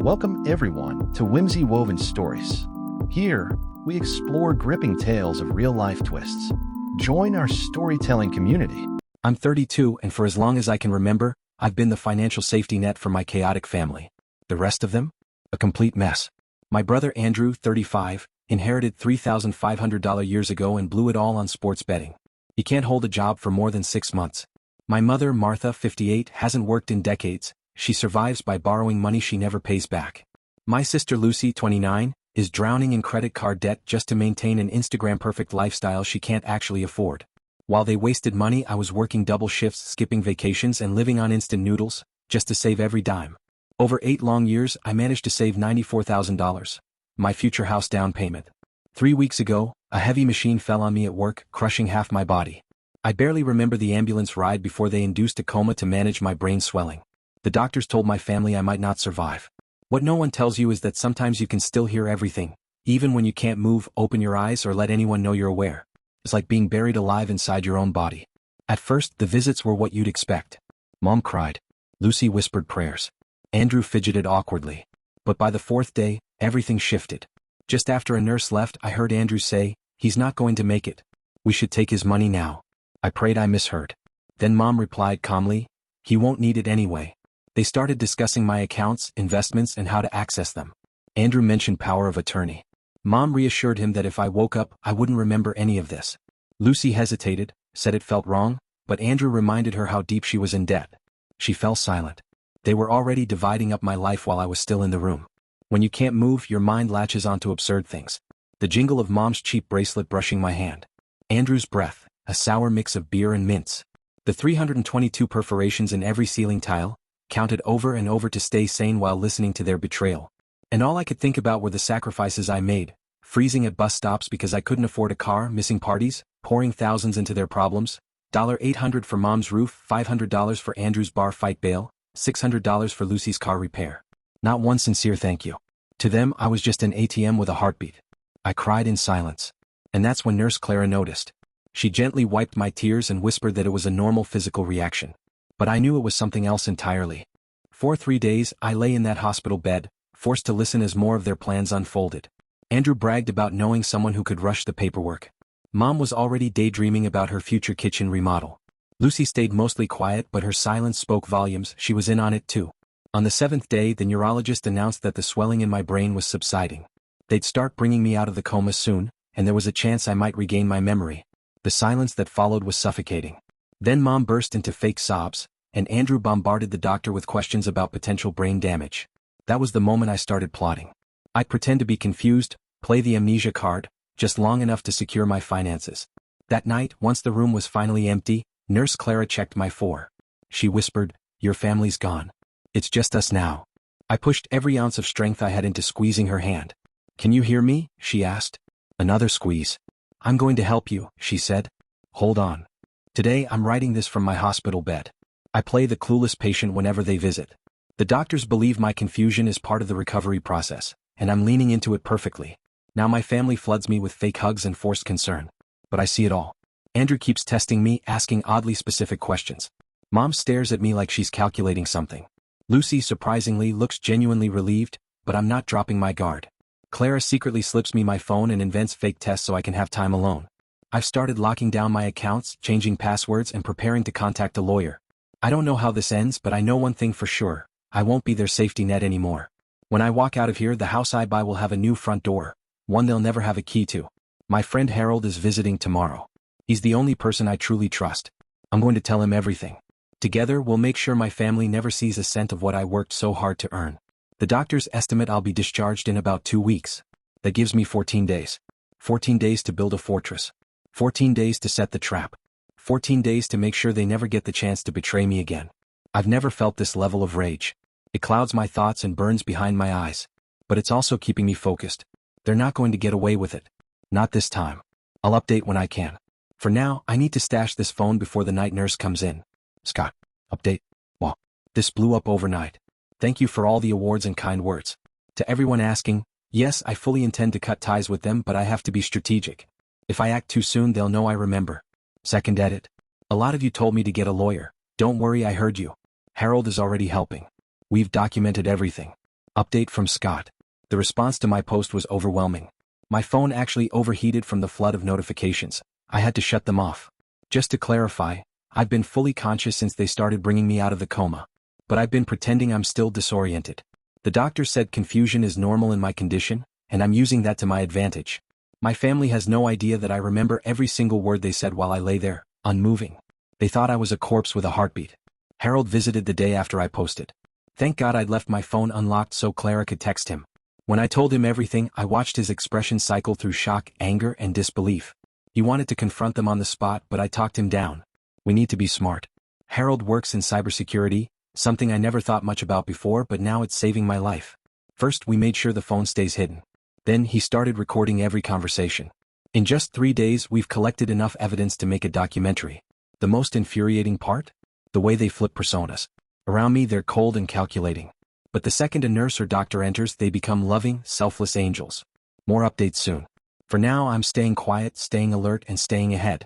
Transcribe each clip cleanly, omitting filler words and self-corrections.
Welcome everyone to Whimsy Woven Stories. Here, we explore gripping tales of real-life twists. Join our storytelling community. I'm 32, and for as long as I can remember, I've been the financial safety net for my chaotic family. The rest of them? A complete mess. My brother Andrew, 35, inherited $3,500 years ago and blew it all on sports betting. He can't hold a job for more than 6 months. My mother, Martha, 58, hasn't worked in decades. She survives by borrowing money she never pays back. My sister Lucy, 29, is drowning in credit card debt just to maintain an Instagram-perfect lifestyle she can't actually afford. While they wasted money, I was working double shifts, skipping vacations and living on instant noodles, just to save every dime. Over 8 long years, I managed to save $94,000. My future house down payment. 3 weeks ago, a heavy machine fell on me at work, crushing half my body. I barely remember the ambulance ride before they induced a coma to manage my brain swelling. The doctors told my family I might not survive. What no one tells you is that sometimes you can still hear everything, even when you can't move, open your eyes, or let anyone know you're aware. It's like being buried alive inside your own body. At first, the visits were what you'd expect. Mom cried. Lucy whispered prayers. Andrew fidgeted awkwardly. But by the 4th day, everything shifted. Just after a nurse left, I heard Andrew say, "He's not going to make it. We should take his money now." I prayed I misheard. Then Mom replied calmly, "He won't need it anyway." They started discussing my accounts, investments, and how to access them. Andrew mentioned power of attorney. Mom reassured him that if I woke up, I wouldn't remember any of this. Lucy hesitated, said it felt wrong, but Andrew reminded her how deep she was in debt. She fell silent. They were already dividing up my life while I was still in the room. When you can't move, your mind latches onto absurd things. The jingle of Mom's cheap bracelet brushing my hand. Andrew's breath, a sour mix of beer and mints. The 322 perforations in every ceiling tile, counted over and over to stay sane while listening to their betrayal. And all I could think about were the sacrifices I made, freezing at bus stops because I couldn't afford a car, missing parties, pouring thousands into their problems, $800 for Mom's roof, $500 for Andrew's bar fight bail, $600 for Lucy's car repair. Not one sincere thank you. To them, I was just an ATM with a heartbeat. I cried in silence. And that's when Nurse Clara noticed. She gently wiped my tears and whispered that it was a normal physical reaction. But I knew it was something else entirely. For 3 days, I lay in that hospital bed, forced to listen as more of their plans unfolded. Andrew bragged about knowing someone who could rush the paperwork. Mom was already daydreaming about her future kitchen remodel. Lucy stayed mostly quiet, but her silence spoke volumes. She was in on it too. On the 7th day, the neurologist announced that the swelling in my brain was subsiding. They'd start bringing me out of the coma soon, and there was a chance I might regain my memory. The silence that followed was suffocating. Then Mom burst into fake sobs, and Andrew bombarded the doctor with questions about potential brain damage. That was the moment I started plotting. I'd pretend to be confused, play the amnesia card, just long enough to secure my finances. That night, once the room was finally empty, Nurse Clara checked my phone. She whispered, "Your family's gone. It's just us now." I pushed every ounce of strength I had into squeezing her hand. "Can you hear me?" she asked. Another squeeze. "I'm going to help you," she said. "Hold on. Today I'm writing this from my hospital bed. I play the clueless patient whenever they visit. The doctors believe my confusion is part of the recovery process, and I'm leaning into it perfectly. Now my family floods me with fake hugs and forced concern. But I see it all. Andrew keeps testing me, asking oddly specific questions. Mom stares at me like she's calculating something. Lucy, surprisingly, looks genuinely relieved, but I'm not dropping my guard. Clara secretly slips me my phone and invents fake tests so I can have time alone. I've started locking down my accounts, changing passwords, and preparing to contact a lawyer. I don't know how this ends, but I know one thing for sure. I won't be their safety net anymore. When I walk out of here, the house I buy will have a new front door, one they'll never have a key to. My friend Harold is visiting tomorrow. He's the only person I truly trust. I'm going to tell him everything. Together, we'll make sure my family never sees a cent of what I worked so hard to earn. The doctors estimate I'll be discharged in about 2 weeks. That gives me 14 days. 14 days to build a fortress. 14 days to set the trap. 14 days to make sure they never get the chance to betray me again. I've never felt this level of rage. It clouds my thoughts and burns behind my eyes. But it's also keeping me focused. They're not going to get away with it. Not this time. I'll update when I can. For now, I need to stash this phone before the night nurse comes in. Scott, update. Wow. This blew up overnight. Thank you for all the awards and kind words. To everyone asking, yes, I fully intend to cut ties with them, but I have to be strategic. If I act too soon, they'll know I remember. Second edit. A lot of you told me to get a lawyer. Don't worry, I heard you. Harold is already helping. We've documented everything. Update from Scott. The response to my post was overwhelming. My phone actually overheated from the flood of notifications. I had to shut them off. Just to clarify, I've been fully conscious since they started bringing me out of the coma. But I've been pretending I'm still disoriented. The doctor said confusion is normal in my condition, and I'm using that to my advantage. My family has no idea that I remember every single word they said while I lay there, unmoving. They thought I was a corpse with a heartbeat. Harold visited the day after I posted. Thank God I'd left my phone unlocked so Clara could text him. When I told him everything, I watched his expression cycle through shock, anger, and disbelief. He wanted to confront them on the spot, but I talked him down. We need to be smart. Harold works in cybersecurity, something I never thought much about before, but now it's saving my life. First, we made sure the phone stays hidden. Then he started recording every conversation. In just 3 days, we've collected enough evidence to make a documentary. The most infuriating part? The way they flip personas. Around me, they're cold and calculating. But the second a nurse or doctor enters, they become loving, selfless angels. More updates soon. For now, I'm staying quiet, staying alert, and staying ahead.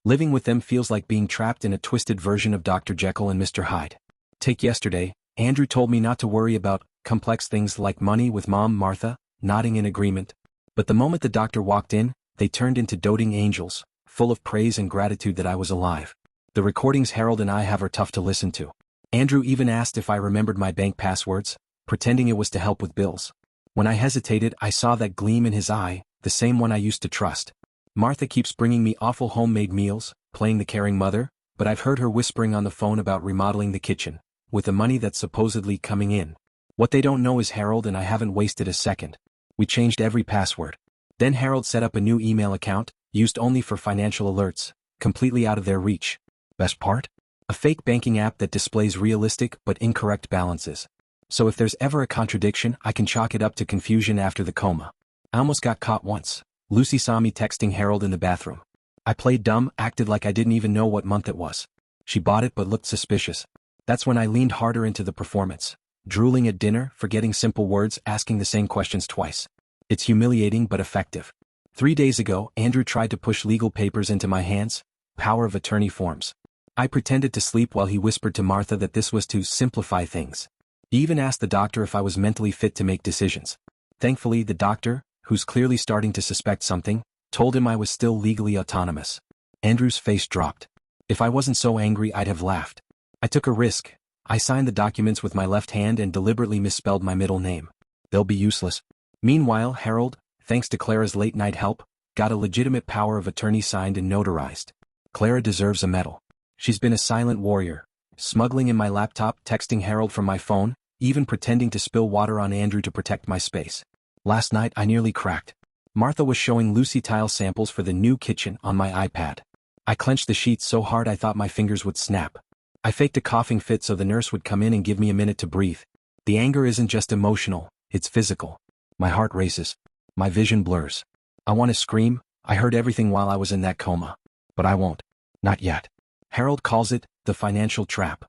Living with them feels like being trapped in a twisted version of Dr. Jekyll and Mr. Hyde. Take yesterday, Andrew told me not to worry about complex things like money with Mom Martha, nodding in agreement. But the moment the doctor walked in, they turned into doting angels, full of praise and gratitude that I was alive. The recordings Harold and I have are tough to listen to. Andrew even asked if I remembered my bank passwords, pretending it was to help with bills. When I hesitated, I saw that gleam in his eye, the same one I used to trust. Martha keeps bringing me awful homemade meals, playing the caring mother, but I've heard her whispering on the phone about remodeling the kitchen, with the money that's supposedly coming in. What they don't know is Harold and I haven't wasted a second. We changed every password. Then Harold set up a new email account, used only for financial alerts, completely out of their reach. Best part? A fake banking app that displays realistic but incorrect balances. So if there's ever a contradiction, I can chalk it up to confusion after the coma. I almost got caught once. Lucy saw me texting Harold in the bathroom. I played dumb, acted like I didn't even know what month it was. She bought it but looked suspicious. That's when I leaned harder into the performance. Drooling at dinner, forgetting simple words, asking the same questions twice. It's humiliating but effective. 3 days ago, Andrew tried to push legal papers into my hands, power of attorney forms. I pretended to sleep while he whispered to Martha that this was to simplify things. He even asked the doctor if I was mentally fit to make decisions. Thankfully, the doctor, who's clearly starting to suspect something, told him I was still legally autonomous. Andrew's face dropped. If I wasn't so angry, I'd have laughed. I took a risk. I signed the documents with my left hand and deliberately misspelled my middle name. They'll be useless. Meanwhile, Harold, thanks to Clara's late-night help, got a legitimate power of attorney signed and notarized. Clara deserves a medal. She's been a silent warrior, smuggling in my laptop, texting Harold from my phone, even pretending to spill water on Andrew to protect my space. Last night, I nearly cracked. Martha was showing Lucy tile samples for the new kitchen on my iPad. I clenched the sheets so hard I thought my fingers would snap. I faked a coughing fit so the nurse would come in and give me a minute to breathe. The anger isn't just emotional, it's physical. My heart races. My vision blurs. I want to scream. I heard everything while I was in that coma. But I won't. Not yet. Harold calls it the financial trap.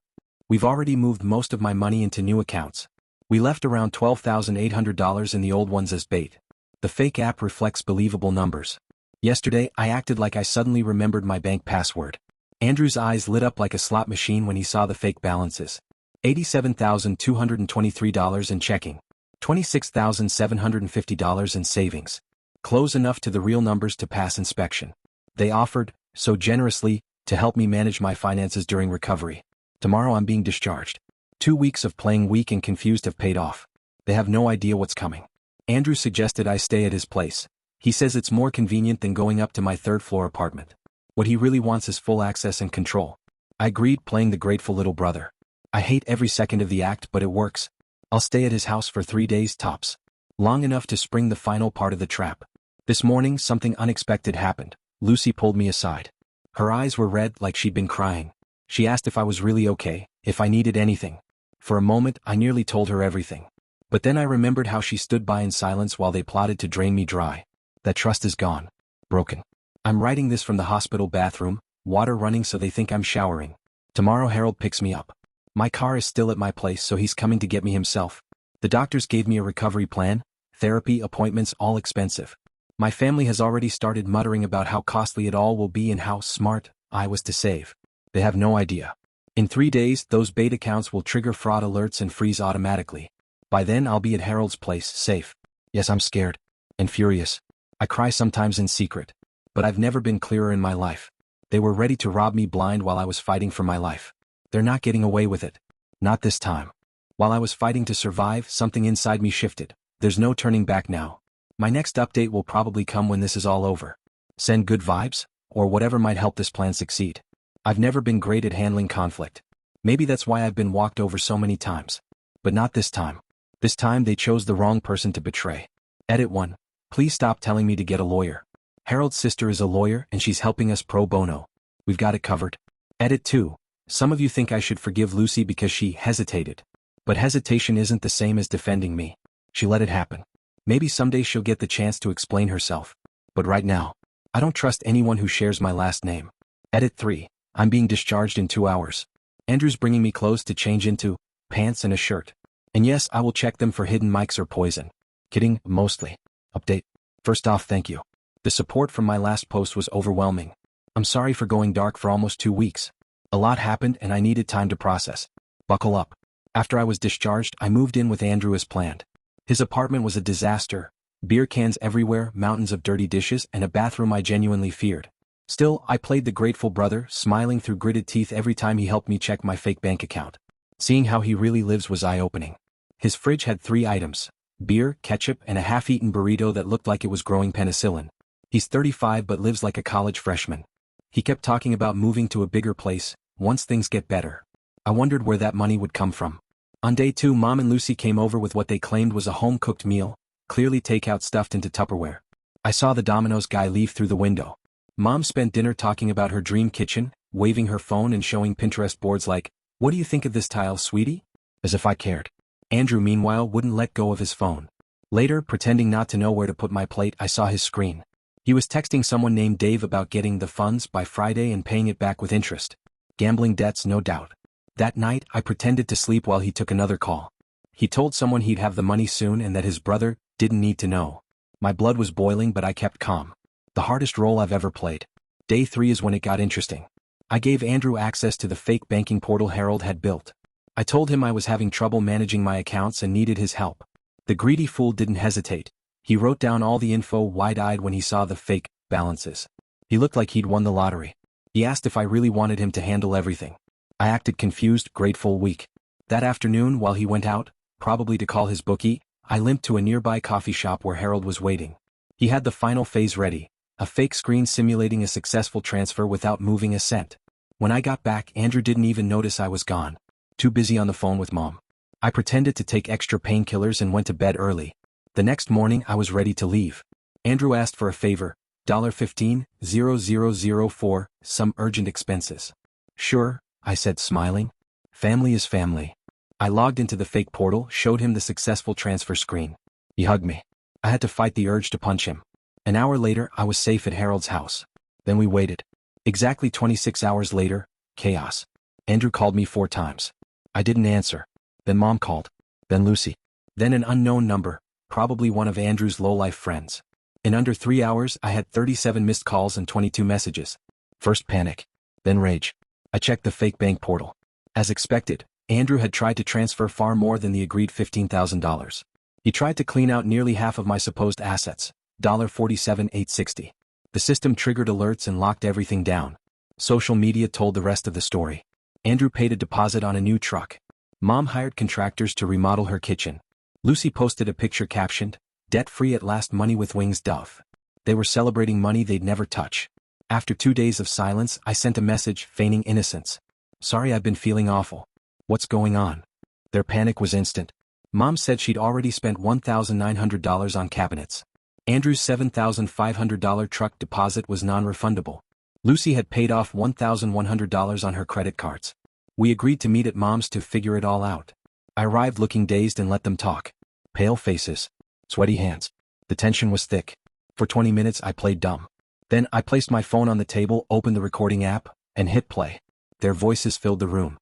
We've already moved most of my money into new accounts. We left around $12,800 in the old ones as bait. The fake app reflects believable numbers. Yesterday, I acted like I suddenly remembered my bank password. Andrew's eyes lit up like a slot machine when he saw the fake balances. $87,223 in checking. $26,750 in savings. Close enough to the real numbers to pass inspection. They offered, so generously, to help me manage my finances during recovery. Tomorrow I'm being discharged. 2 weeks of playing weak and confused have paid off. They have no idea what's coming. Andrew suggested I stay at his place. He says it's more convenient than going up to my third-floor apartment. What he really wants is full access and control. I agreed, playing the grateful little brother. I hate every second of the act, but it works. I'll stay at his house for 3 days tops. Long enough to spring the final part of the trap. This morning, something unexpected happened. Lucy pulled me aside. Her eyes were red like she'd been crying. She asked if I was really okay, if I needed anything. For a moment, I nearly told her everything. But then I remembered how she stood by in silence while they plotted to drain me dry. That trust is gone. Broken. I'm writing this from the hospital bathroom, water running so they think I'm showering. Tomorrow Harold picks me up. My car is still at my place, so he's coming to get me himself. The doctors gave me a recovery plan, therapy, appointments, all expensive. My family has already started muttering about how costly it all will be and how smart I was to save. They have no idea. In 3 days, those bait accounts will trigger fraud alerts and freeze automatically. By then I'll be at Harold's place, safe. Yes, I'm scared. And furious. I cry sometimes in secret. But I've never been clearer in my life. They were ready to rob me blind while I was fighting for my life. They're not getting away with it. Not this time. While I was fighting to survive, something inside me shifted. There's no turning back now. My next update will probably come when this is all over. Send good vibes, or whatever might help this plan succeed. I've never been great at handling conflict. Maybe that's why I've been walked over so many times. But not this time. This time they chose the wrong person to betray. Edit 1. Please stop telling me to get a lawyer. Harold's sister is a lawyer and she's helping us pro bono. We've got it covered. Edit 2. Some of you think I should forgive Lucy because she hesitated. But hesitation isn't the same as defending me. She let it happen. Maybe someday she'll get the chance to explain herself. But right now, I don't trust anyone who shares my last name. Edit 3. I'm being discharged in 2 hours. Andrew's bringing me clothes to change into, pants and a shirt. And yes, I will check them for hidden mics or poison. Kidding, mostly. Update. First off, thank you. The support from my last post was overwhelming. I'm sorry for going dark for almost 2 weeks. A lot happened and I needed time to process. Buckle up. After I was discharged, I moved in with Andrew as planned. His apartment was a disaster. Beer cans everywhere, mountains of dirty dishes, and a bathroom I genuinely feared. Still, I played the grateful brother, smiling through gritted teeth every time he helped me check my fake bank account. Seeing how he really lives was eye-opening. His fridge had 3 items: beer, ketchup, and a half-eaten burrito that looked like it was growing penicillin. He's 35 but lives like a college freshman. He kept talking about moving to a bigger place, once things get better. I wondered where that money would come from. On day 2, Mom and Lucy came over with what they claimed was a home-cooked meal, clearly takeout stuffed into Tupperware. I saw the Domino's guy leave through the window. Mom spent dinner talking about her dream kitchen, waving her phone and showing Pinterest boards like, "What do you think of this tile, sweetie?" As if I cared. Andrew, meanwhile, wouldn't let go of his phone. Later, pretending not to know where to put my plate, I saw his screen. He was texting someone named Dave about getting the funds by Friday and paying it back with interest. Gambling debts, no doubt. That night, I pretended to sleep while he took another call. He told someone he'd have the money soon and that his brother didn't need to know. My blood was boiling, but I kept calm. The hardest role I've ever played. Day 3 is when it got interesting. I gave Andrew access to the fake banking portal Harold had built. I told him I was having trouble managing my accounts and needed his help. The greedy fool didn't hesitate. He wrote down all the info wide-eyed when he saw the fake balances. He looked like he'd won the lottery. He asked if I really wanted him to handle everything. I acted confused, grateful, weak. That afternoon, while he went out, probably to call his bookie, I limped to a nearby coffee shop where Harold was waiting. He had the final phase ready, a fake screen simulating a successful transfer without moving a cent. When I got back, Andrew didn't even notice I was gone. Too busy on the phone with Mom. I pretended to take extra painkillers and went to bed early. The next morning, I was ready to leave. Andrew asked for a favor, $15,000 some urgent expenses. Sure, I said, smiling. Family is family. I logged into the fake portal, showed him the successful transfer screen. He hugged me. I had to fight the urge to punch him. An hour later, I was safe at Harold's house. Then we waited. Exactly 26 hours later, chaos. Andrew called me 4 times. I didn't answer. Then Mom called. Then Lucy. Then an unknown number, probably one of Andrew's low-life friends. In under 3 hours, I had 37 missed calls and 22 messages. First panic. Then rage. I checked the fake bank portal. As expected, Andrew had tried to transfer far more than the agreed $15,000. He tried to clean out nearly half of my supposed assets, $47,860. The system triggered alerts and locked everything down. Social media told the rest of the story. Andrew paid a deposit on a new truck. Mom hired contractors to remodel her kitchen. Lucy posted a picture captioned, "Debt-free at last, money with wings, Dove." They were celebrating money they'd never touch. After 2 days of silence, I sent a message, feigning innocence. "Sorry, I've been feeling awful. What's going on?" Their panic was instant. Mom said she'd already spent $1,900 on cabinets. Andrew's $7,500 truck deposit was non-refundable. Lucy had paid off $1,100 on her credit cards. We agreed to meet at Mom's to figure it all out. I arrived looking dazed and let them talk. Pale faces. Sweaty hands. The tension was thick. For 20 minutes I played dumb. Then I placed my phone on the table, opened the recording app, and hit play. Their voices filled the room.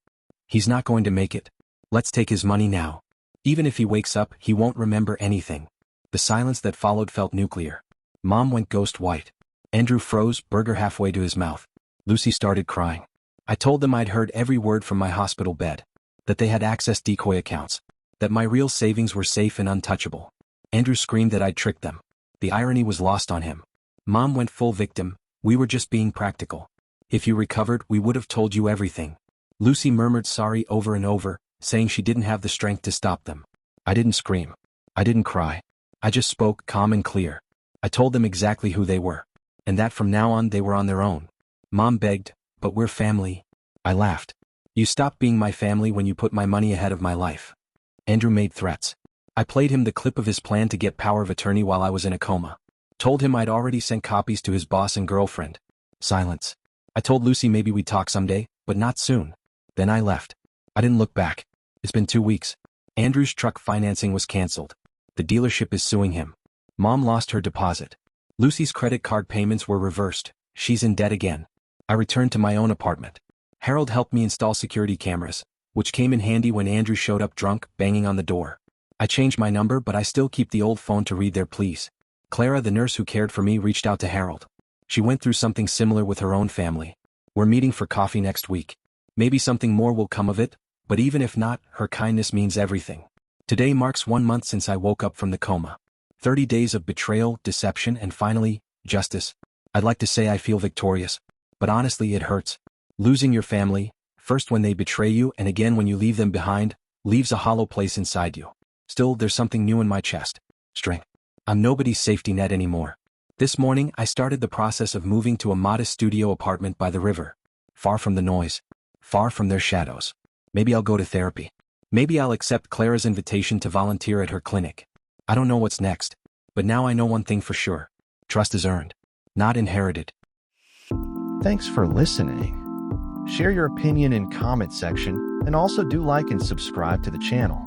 "He's not going to make it. Let's take his money now. Even if he wakes up, he won't remember anything." The silence that followed felt nuclear. Mom went ghost white. Andrew froze, burger halfway to his mouth. Lucy started crying. I told them I'd heard every word from my hospital bed. That they had access decoy accounts. That my real savings were safe and untouchable. Andrew screamed that I'd tricked them. The irony was lost on him. Mom went full victim. We were just being practical. If you recovered, we would have told you everything. Lucy murmured sorry over and over, saying she didn't have the strength to stop them. I didn't scream. I didn't cry. I just spoke calm and clear. I told them exactly who they were. And that from now on they were on their own. Mom begged, but we're family. I laughed. You stopped being my family when you put my money ahead of my life. Andrew made threats. I played him the clip of his plan to get power of attorney while I was in a coma. Told him I'd already sent copies to his boss and girlfriend. Silence. I told Lucy maybe we'd talk someday, but not soon. Then I left. I didn't look back. It's been 2 weeks. Andrew's truck financing was canceled. The dealership is suing him. Mom lost her deposit. Lucy's credit card payments were reversed. She's in debt again. I returned to my own apartment. Harold helped me install security cameras, which came in handy when Andrew showed up drunk, banging on the door. I changed my number, but I still keep the old phone to read their pleas. Clara, the nurse who cared for me, reached out to Harold. She went through something similar with her own family. We're meeting for coffee next week. Maybe something more will come of it, but even if not, her kindness means everything. Today marks 1 month since I woke up from the coma. 30 days of betrayal, deception, and finally, justice. I'd like to say I feel victorious, but honestly it hurts. Losing your family, first when they betray you and again when you leave them behind, leaves a hollow place inside you. Still, there's something new in my chest. Strength. I'm nobody's safety net anymore. This morning, I started the process of moving to a modest studio apartment by the river. Far from the noise. Far from their shadows. Maybe I'll go to therapy. Maybe I'll accept Clara's invitation to volunteer at her clinic. I don't know what's next. But now I know one thing for sure. Trust is earned, not inherited. Thanks for listening. Share your opinion in comment section and also do like and subscribe to the channel.